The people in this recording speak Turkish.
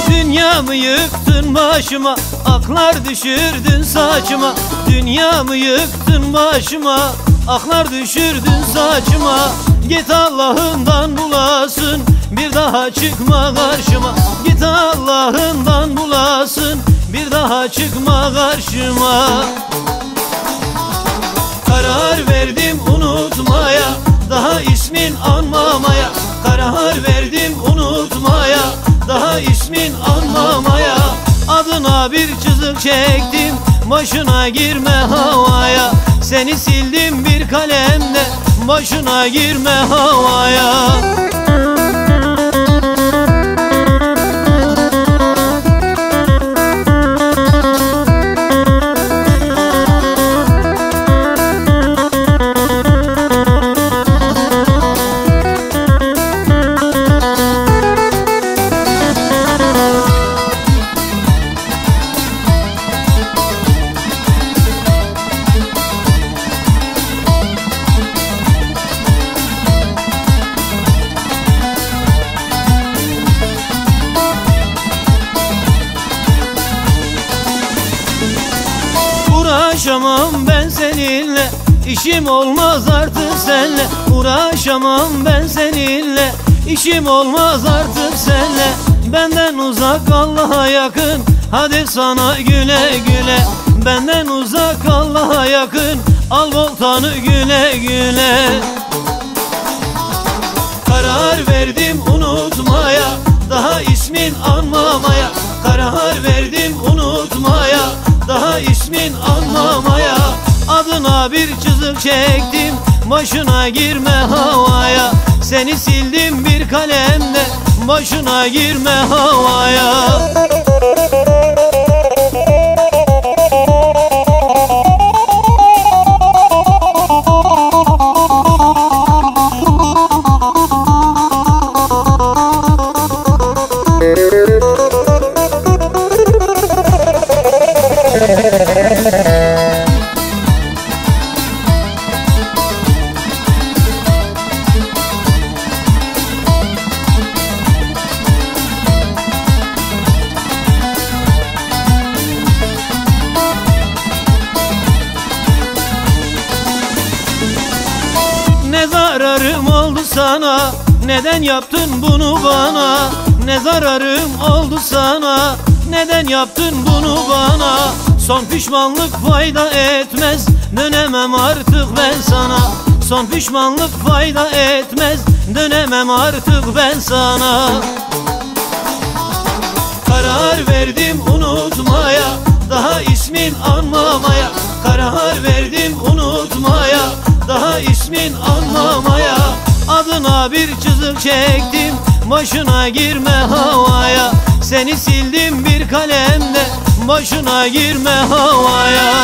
Dünyamı yıktın başıma, aklar düşürdün saçıma. Dünyamı yıktın başıma, aklar düşürdün saçıma. Git Allah'ından bulasın, bir daha çıkma karşıma. Git Allah'ından bulasın, bir daha çıkma karşıma. Karar verdim unutmaya, daha ismin anmamaya. Karar verdim unutmaya, daha ismin anmamaya. Adına bir çizik çektim, başına girme havaya. Seni sildim bir kalemle, başına girme havaya. Uğraşamam ben seninle, işim olmaz artık senle. Uğraşamam ben seninle, işim olmaz artık senle. Benden uzak Allah'a yakın, hadi sana güle güle. Benden uzak Allah'a yakın, al voltanı güle güle. Karar verdim unutmaya, daha ismin anmamaya. Karar verdim unutmaya, daha ismin anmamaya. Adına bir çizik çektim, başına girme havaya. Seni sildim bir kalemle, başına girme havaya. Ne zararım oldu sana, neden yaptın bunu bana? Ne zararım oldu sana, neden yaptın bunu bana? Son pişmanlık fayda etmez, dönemem artık ben sana. Son pişmanlık fayda etmez, dönemem artık ben sana. Karar verdim unutmaya, daha ismin anmamaya. Karar verdim unutmaya, daha ismin anmamaya. Adına bir çizik çektim, başına girme havaya. Seni sildim bir kalemle, başına girme havaya.